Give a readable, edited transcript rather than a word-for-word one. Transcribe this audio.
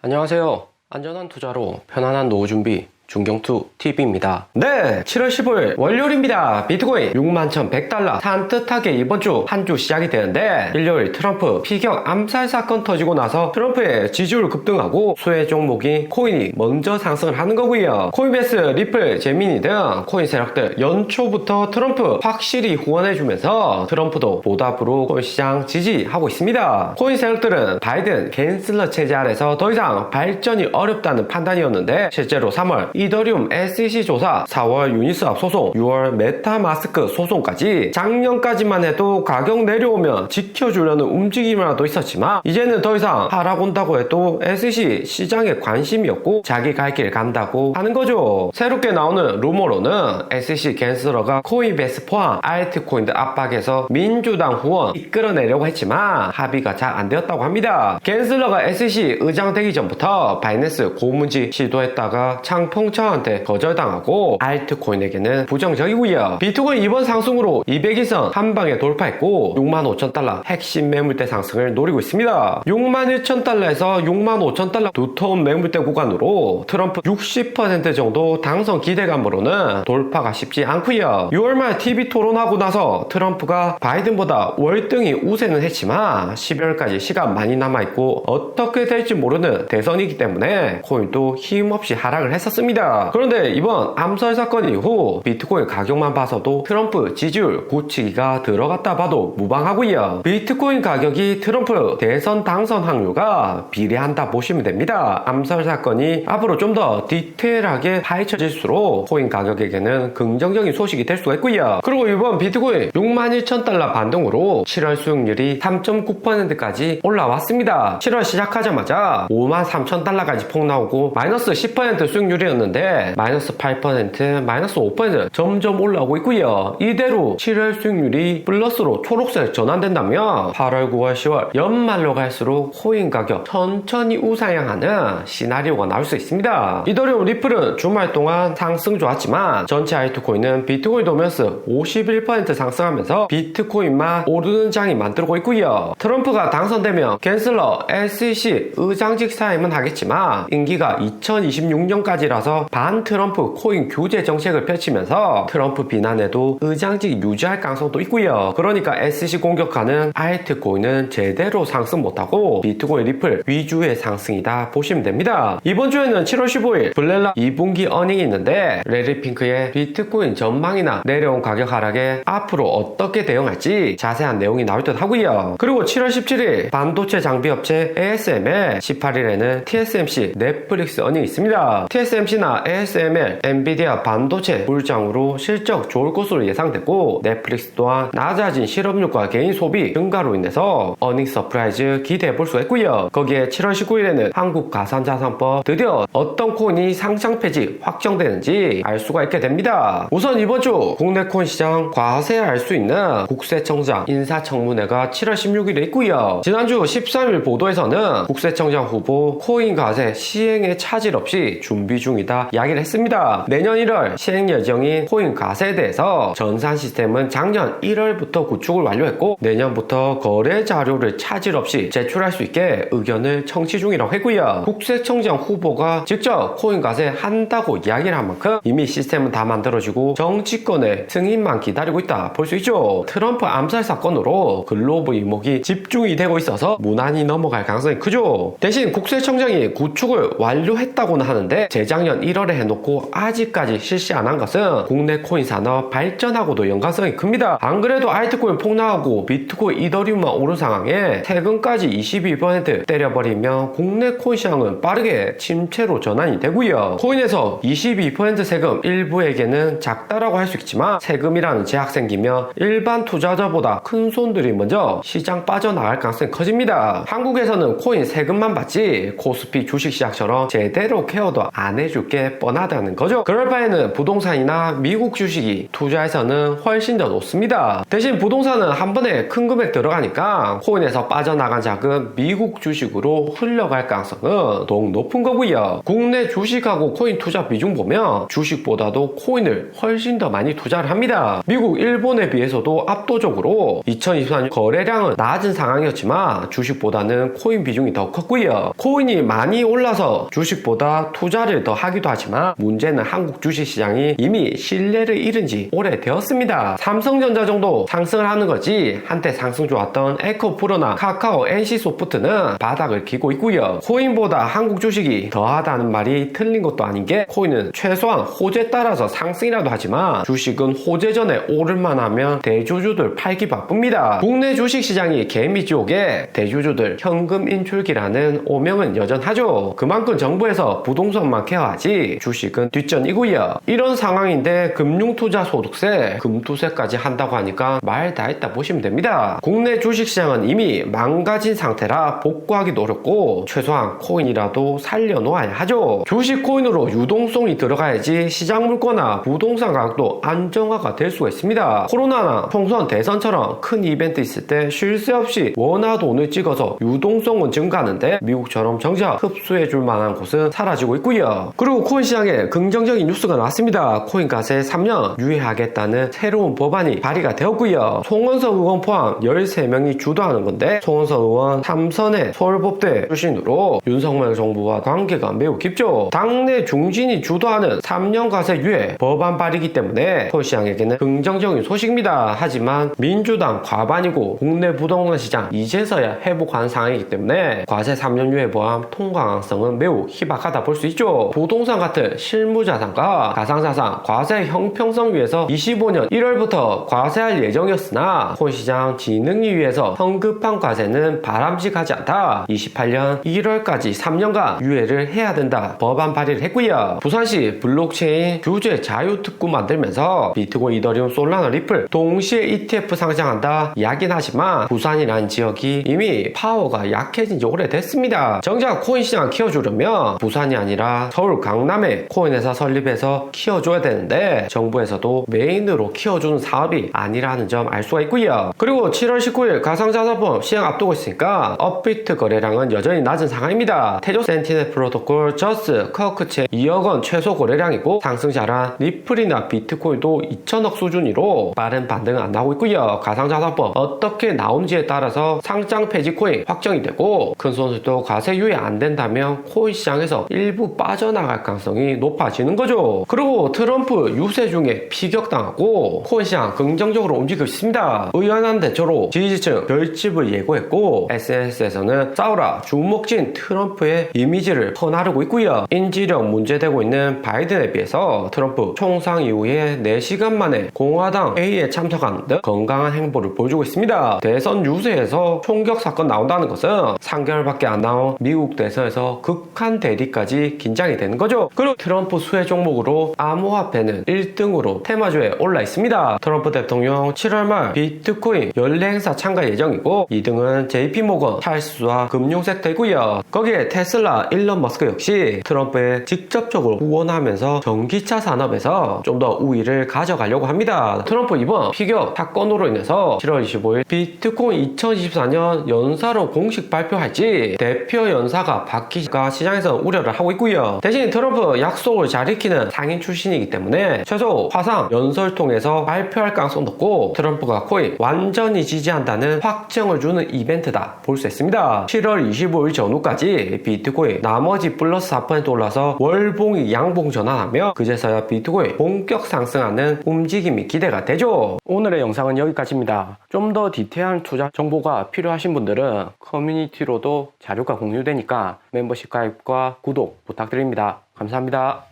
안녕하세요. 안전한 투자로 편안한 노후 준비 중경투TV입니다. 네, 7월 15일 월요일입니다. 비트코인 61,100달러 산뜻하게 이번 주 한 주 시작이 되는데 일요일 트럼프 피격 암살 사건 터지고 나서 트럼프의 지지율 급등하고 수혜 종목인 코인이 먼저 상승을 하는 거고요. 코인베이스, 리플, 제미니 등 코인 세력들 연초부터 트럼프 확실히 후원해주면서 트럼프도 보답으로 코인 시장 지지하고 있습니다. 코인 세력들은 바이든 갠슬러 체제 아래서 더 이상 발전이 어렵다는 판단이었는데 실제로 3월 이더리움 SEC 조사, 4월 유니스왑 소송, 6월 메타마스크 소송까지 작년까지만 해도 가격 내려오면 지켜주려는 움직임이라도 있었지만 이제는 더 이상 하락 온다고 해도 SEC 시장에 관심이 없고 자기 갈 길 간다고 하는 거죠. 새롭게 나오는 루머로는 SEC 갠슬러가 코인베이스 포함 알트코인들 압박해서 민주당 후원 이끌어내려고 했지만 합의가 잘 안 되었다고 합니다. 갠슬러가 SEC 의장 되기 전부터 바이낸스 고문지 시도했다가 창펑차한테 거절당하고 알트코인에게는 부정적이고요. 비트코인 이번 상승으로 200일선 한방에 돌파했고 65,000달러 핵심 매물대 상승을 노리고 있습니다. 61,000달러에서 65,000달러 두터운 매물대 구간으로 트럼프 60% 정도 당선 기대감으로는 돌파가 쉽지 않고요. 6월 말 TV 토론하고 나서 트럼프가 바이든보다 월등히 우세는 했지만 12월까지 시간 많이 남아있고 어떻게 될지 모르는 대선이기 때문에 코인도 힘없이 하락을 했었습니다. 그런데 이번 암살 사건 이후 비트코인 가격만 봐서도 트럼프 지지율 굳히기가 들어갔다 봐도 무방하고요. 비트코인 가격이 트럼프 대선 당선 확률과 비례한다 보시면 됩니다. 암살 사건이 앞으로 좀 더 디테일하게 파헤쳐질수록 코인 가격에게는 긍정적인 소식이 될 수가 있고요. 그리고 이번 비트코인 61,000달러 반등으로 7월 수익률이 3.9%까지 올라왔습니다. 7월 시작하자마자 53,000달러까지 폭나오고 마이너스 10% 수익률이었는데 마이너스 8%, 마이너스 5% 점점 올라오고 있고요. 이대로 7월 수익률이 플러스로 초록색 전환된다면 8월, 9월, 10월 연말로 갈수록 코인 가격 천천히 우상향하는 시나리오가 나올 수 있습니다. 이더리움 리플은 주말 동안 상승 좋았지만 전체 알트코인은 비트코인 도면스 51% 상승하면서 비트코인만 오르는 장이 만들고 있고요. 트럼프가 당선되면 갠슬러 SEC 의장직 사임은 하겠지만 임기가 2026년까지라서 반 트럼프 코인 규제 정책을 펼치면서 트럼프 비난에도 의장직 유지할 가능성도 있고요. 그러니까 SEC 공격하는 알트코인은 제대로 상승 못하고 비트코인 리플 위주의 상승이다 보시면 됩니다. 이번 주에는 7월 15일 블렐라 2분기 어닝이 있는데 레리 핑크의 비트코인 전망이나 내려온 가격 하락에 앞으로 어떻게 대응할지 자세한 내용이 나올 듯 하고요. 그리고 7월 17일 반도체 장비 업체 ASML, 18일에는 TSMC, 넷플릭스 어닝이 있습니다. TSMC나 ASML, 엔비디아 반도체 물장으로 실적 좋을 것으로 예상되고 넷플릭스 또한 낮아진 실업률과 개인 소비 증가로 인해서 어닝 서프라이즈 기대해볼 수가 있고요. 거기에 7월 19일에는 한국가상자산법 드디어 어떤 코인이 상장 폐지 확정되는지 알 수가 있게 됩니다. 우선 이번 주 국내 코인 시장 과세할 수 있는 국세청장 인사청문회가 7월 16일에 있고요. 지난주 13일 보도에서는 국세청장 후보 코인 과세 시행에 차질 없이 준비 중이다 이야기를 했습니다. 내년 1월 시행 예정인 코인 과세에 대해서 전산 시스템은 작년 1월부터 구축을 완료했고 내년부터 거래 자료를 차질 없이 제출할 수 있게 의견을 청취 중이라고 했고요. 국세청장 후보가 직접 코인 과세 한다고 이야기를 한 만큼 이미 시스템은 다 만들어지고 정치권의 승인만 기다리고 있다 볼 수 있죠. 트럼프 암살 사건으로 글로벌 이목이 집중이 되고 있어서 무난히 넘어갈 가능성이 크죠. 대신 국세청장이 구축을 완료했다고는 하는데 재작년 1월에 해놓고 아직까지 실시 안 한 것은 국내 코인 산업 발전하고도 연관성이 큽니다. 안 그래도 알트코인 폭락하고 비트코인, 이더리움만 오른 상황에 세금까지 22% 때려버리면 국내 코인 시장은 빠르게 침체로 전환이 되고요. 코인에서 22% 세금 일부에게는 작다라고 할 수 있지만 세금이라는 제약 생기면 일반 투자자보다 큰 손들이 먼저 시장 빠져나갈 가능성이 커집니다. 한국에서는 코인 세금만 받지 코스피 주식시장처럼 제대로 케어도 안 해줄 게 뻔하다는 거죠. 그럴 바에는 부동산이나 미국 주식이 투자에서는 훨씬 더 높습니다. 대신 부동산은 한 번에 큰 금액 들어가니까 코인에서 빠져나간 자금 미국 주식으로 흘러갈 가능성은 더욱 높은 거고요. 국내 주식하고 코인 투자 비중 보면 주식보다도 코인을 훨씬 더 많이 투자를 합니다. 미국, 일본에 비해서도 압도적으로 2024년 거래량은 낮은 상황이었지만 주식보다는 코인 비중이 더 컸고요. 코인이 많이 올라서 주식보다 투자를 더 하기도 하지만 문제는 한국 주식시장이 이미 신뢰를 잃은 지 오래되었습니다. 삼성전자 정도 상승을 하는 거지 한때 상승 좋았던 에코프로나 카카오, NC소프트는 바닥을 기고 있고요. 코인보다 한국 주식이 더하다는 말이 틀린 것도 아닌 게 코인은 최소한 호재 따라서 상승이라도 하지만 주식은 호재 전에 오를만 하면 대주주들 팔기 바쁩니다. 국내 주식시장이 개미지옥에 대주주들 현금 인출기라는 오명은 여전하죠. 그만큼 정부에서 부동산만 케어하지 주식은 뒷전이고요. 이런 상황인데 금융투자소득세, 금투세까지 한다고 하니까 말 다 했다 보시면 됩니다. 국내 주식시장은 이미 망가진 상태라 복구하기도 어렵고 최소한 코인이라도 살려놓아야 하죠. 주식 코인으로 유동성이 들어가야지 시장 물거나 부동산 가격도 안정화가 될 수가 있습니다. 코로나나 총선, 대선처럼 큰 이벤트 있을 때 쉴 새 없이 원화 돈을 찍어서 유동성은 증가하는데 미국처럼 정작 흡수해줄 만한 곳은 사라지고 있고요. 그리고 코인 시장에 긍정적인 뉴스가 나왔습니다. 코인가세 3년 유예하겠다는 새로운 법안이 발의가 되었고요. 송원석 의원 포함 13명이 주도하는 건데 송원석 의원 삼선의 서울법대 출신으로 윤석열 정부와 관계가 매우 깊죠. 당내 중진이 주도하는 3년 가세 유예 법안 발의이기 때문에 코인 시장에게는 긍정적인 소식입니다. 하지만 민주당 과반이고 국내 부동산 시장 이제서야 회복하는 상황이기 때문에 과세 3년 유예 법안 통과 가능성은 매우 희박하다 볼 수 있죠. 부동산 같은 실무자산과 가상자산 과세 형평성 위해서 25년 1월부터 과세할 예정이었으나 코인시장 진흥을 위해서 성급한 과세는 바람직하지 않다. 28년 1월까지 3년간 유예를 해야 된다. 법안 발의를 했고요. 부산시 블록체인 규제 자유특구 만들면서 비트코인, 이더리움, 솔라나, 리플 동시에 ETF 상장한다 이야기는 하지만 부산이라는 지역이 이미 파워가 약해진 지 오래됐습니다. 정작 코인 시장을 키워주려면 부산이 아니라 서울, 강남에 코인 회사 설립해서 키워줘야 되는데 정부에서도 메인으로 키워주는 사업이 아니라는 점 알 수가 있고요. 그리고 7월 19일 가상자산법 시행 앞두고 있으니까 업비트 거래량은 여전히 낮은 상황입니다. 태조 센티넬 프로토콜, 저스, 커크체 2억 원 최소 거래량이고 상승자란 리플이나 비트코인도 2천억 수준으로 빠른 반등은 안 나오고 있고요. 가상자산법 어떻게 나오는지에 따라서 상장 폐지 코인 확정이 되고 큰 손실도 과세 유예 안 된다면 코인 시장에서 일부 빠져나갈 가능성이 높아지는 거죠. 그리고 트럼프 유세 중에 피격당하고 코인 시장 긍정적으로 움직이고 있습니다. 의연한 대처로 지지층 결집을 예고했고 SNS에서는 싸우라 주목진 트럼프의 이미지를 퍼나르고 있고요. 인지력 문제되고 있는 바이든에 비해서 트럼프 총상 이후에 4시간 만에 공화당 회의에 참석한 듯 건강한 행보를 보여주고 있습니다. 대선 유세에서 총격 사건 나온다는 것은 3개월밖에 안 나온 미국 대선에서 극한 대립까지 긴장이 되는 거죠. 그리고 트럼프 수혜 종목으로 암호화폐는 1등으로 테마주에 올라 있습니다. 트럼프 대통령 7월 말 비트코인 연례 행사 참가 예정이고 2등은 JP모건, 찰스와 금융섹터이고요. 거기에 테슬라, 일론 머스크 역시 트럼프에 직접적으로 후원하면서 전기차 산업에서 좀 더 우위를 가져가려고 합니다. 트럼프 이번 피격 사건으로 인해서 7월 25일 비트코인 2024년 연사로 공식 발표할지 대표 연사가 바뀌까 시장에서 우려를 하고 있고요. 대신 트럼프 약속을 잘 지키는 상인 출신이기 때문에 최소 화상 연설 통해서 발표할 가능성 높고 트럼프가 코인 완전히 지지한다는 확정을 주는 이벤트다 볼 수 있습니다. 7월 25일 전후까지 비트코인 나머지 플러스 4% 올라서 월봉이 양봉 전환하며 그제서야 비트코인 본격 상승하는 움직임이 기대가 되죠. 오늘의 영상은 여기까지입니다. 좀 더 디테일한 투자 정보가 필요하신 분들은 커뮤니티로도 자료가 공유되니까 멤버십 가입과 구독 부탁드립니다. 감사합니다.